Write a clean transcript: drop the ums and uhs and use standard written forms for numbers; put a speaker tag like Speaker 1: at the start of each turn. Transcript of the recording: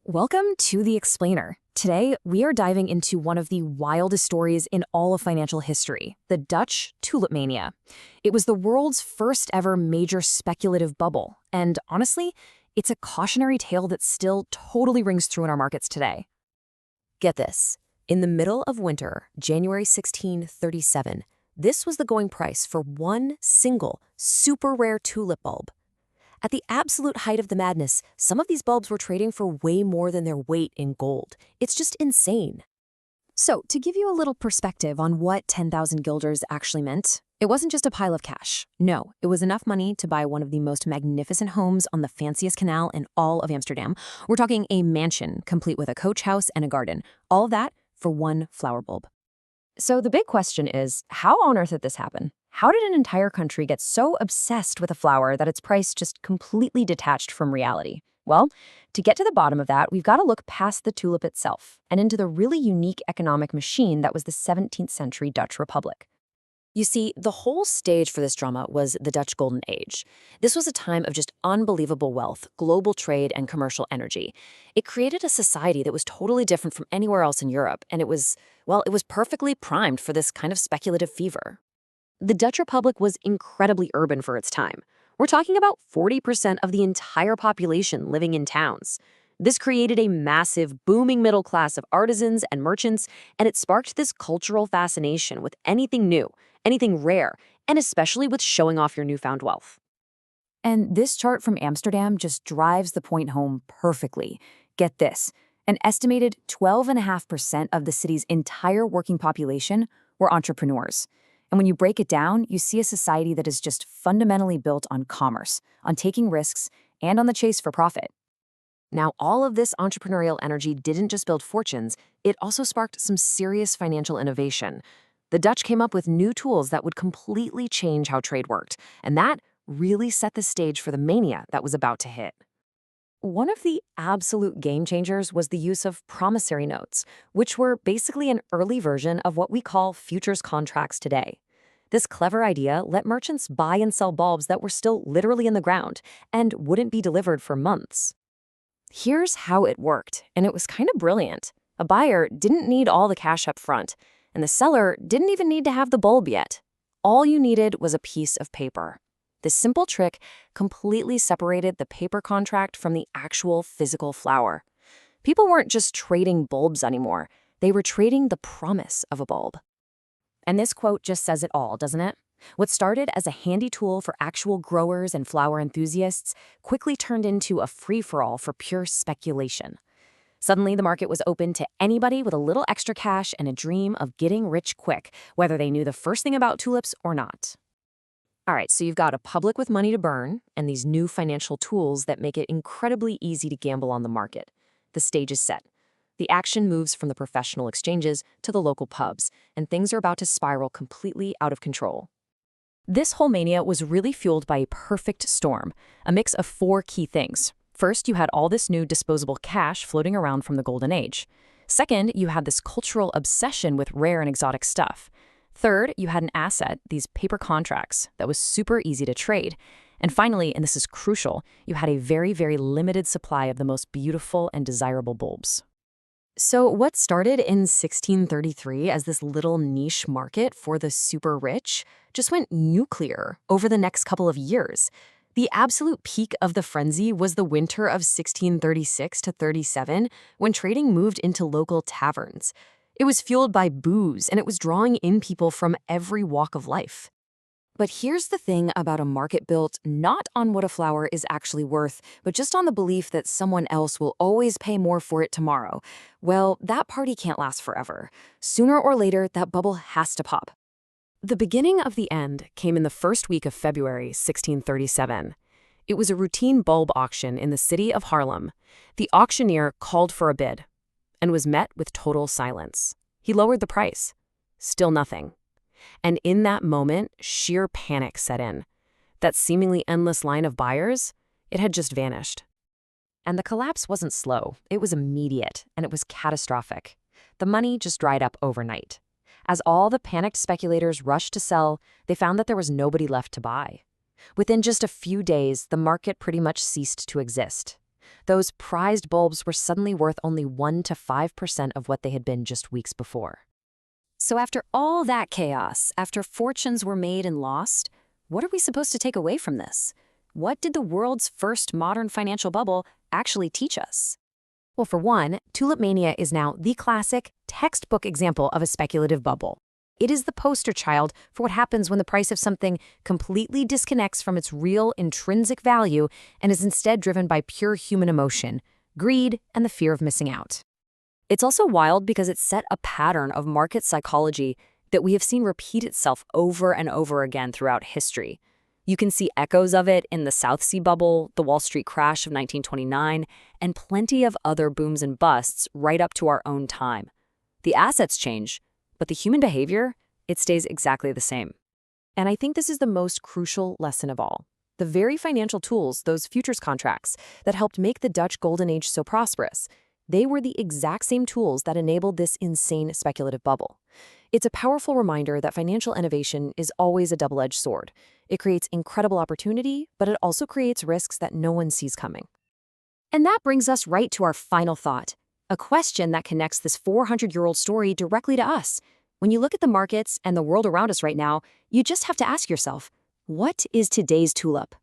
Speaker 1: Welcome to The Explainer. Today, we are diving into one of the wildest stories in all of financial history, the Dutch tulip mania. It was the world's first ever major speculative bubble, and honestly, it's a cautionary tale that still totally rings true in our markets today. Get this. In the middle of winter, January 1637, this was the going price for one single, super rare tulip bulb. At the absolute height of the madness, some of these bulbs were trading for way more than their weight in gold. It's just insane. So, to give you a little perspective on what 10,000 guilders actually meant, it wasn't just a pile of cash. No, it was enough money to buy one of the most magnificent homes on the fanciest canal in all of Amsterdam. We're talking a mansion, complete with a coach house and a garden. All of that for one flower bulb. So the big question is, how on earth did this happen? How did an entire country get so obsessed with a flower that its price just completely detached from reality? Well, to get to the bottom of that, we've got to look past the tulip itself and into the really unique economic machine that was the 17th century Dutch Republic. You see, the whole stage for this drama was the Dutch Golden Age. This was a time of just unbelievable wealth, global trade, and commercial energy. It created a society that was totally different from anywhere else in Europe, and it was perfectly primed for this kind of speculative fever. The Dutch Republic was incredibly urban for its time. We're talking about 40% of the entire population living in towns. This created a massive, booming middle class of artisans and merchants, and it sparked this cultural fascination with anything new, anything rare, and especially with showing off your newfound wealth. And this chart from Amsterdam just drives the point home perfectly. Get this, an estimated 12.5% of the city's entire working population were entrepreneurs. And when you break it down, you see a society that is just fundamentally built on commerce, on taking risks, and on the chase for profit. Now, all of this entrepreneurial energy didn't just build fortunes, it also sparked some serious financial innovation. The Dutch came up with new tools that would completely change how trade worked, and that really set the stage for the mania that was about to hit. One of the absolute game changers was the use of promissory notes, which were basically an early version of what we call futures contracts today. This clever idea let merchants buy and sell bulbs that were still literally in the ground and wouldn't be delivered for months. Here's how it worked, and it was kind of brilliant. A buyer didn't need all the cash up front, and the seller didn't even need to have the bulb yet. All you needed was a piece of paper. This simple trick completely separated the paper contract from the actual physical flower. People weren't just trading bulbs anymore. They were trading the promise of a bulb. And this quote just says it all, doesn't it? What started as a handy tool for actual growers and flower enthusiasts quickly turned into a free-for-all for pure speculation. Suddenly, the market was open to anybody with a little extra cash and a dream of getting rich quick, whether they knew the first thing about tulips or not. All right, so you've got a public with money to burn and these new financial tools that make it incredibly easy to gamble on the market. The stage is set. The action moves from the professional exchanges to the local pubs, and things are about to spiral completely out of control. This whole mania was really fueled by a perfect storm, a mix of four key things. First, you had all this new disposable cash floating around from the Golden Age. Second, you had this cultural obsession with rare and exotic stuff. Third, you had an asset, these paper contracts, that was super easy to trade. And finally, and this is crucial, you had a very, very limited supply of the most beautiful and desirable bulbs. So what started in 1633 as this little niche market for the super rich just went nuclear over the next couple of years. The absolute peak of the frenzy was the winter of 1636 to 37, when trading moved into local taverns. It was fueled by booze, and it was drawing in people from every walk of life. But here's the thing about a market built not on what a flower is actually worth, but just on the belief that someone else will always pay more for it tomorrow. Well, that party can't last forever. Sooner or later, that bubble has to pop. The beginning of the end came in the first week of February 1637. It was a routine bulb auction in the city of Haarlem. The auctioneer called for a bid and was met with total silence. He lowered the price. Still nothing. And in that moment, sheer panic set in. That seemingly endless line of buyers, it had just vanished. And the collapse wasn't slow. It was immediate, and it was catastrophic. The money just dried up overnight. As all the panicked speculators rushed to sell, they found that there was nobody left to buy. Within just a few days, the market pretty much ceased to exist. Those prized bulbs were suddenly worth only 1 to 5% of what they had been just weeks before. So after all that chaos, after fortunes were made and lost, what are we supposed to take away from this? What did the world's first modern financial bubble actually teach us? Well, for one, tulip mania is now the classic, textbook example of a speculative bubble. It is the poster child for what happens when the price of something completely disconnects from its real intrinsic value and is instead driven by pure human emotion, greed, and the fear of missing out. It's also wild because it set a pattern of market psychology that we have seen repeat itself over and over again throughout history. You can see echoes of it in the South Sea bubble, the Wall Street crash of 1929, and plenty of other booms and busts right up to our own time. The assets change, but the human behavior, it stays exactly the same. And I think this is the most crucial lesson of all. The very financial tools, those futures contracts, that helped make the Dutch Golden Age so prosperous, they were the exact same tools that enabled this insane speculative bubble. It's a powerful reminder that financial innovation is always a double-edged sword. It creates incredible opportunity, but it also creates risks that no one sees coming. And that brings us right to our final thought, a question that connects this 400-year-old story directly to us. When you look at the markets and the world around us right now, you just have to ask yourself, what is today's tulip?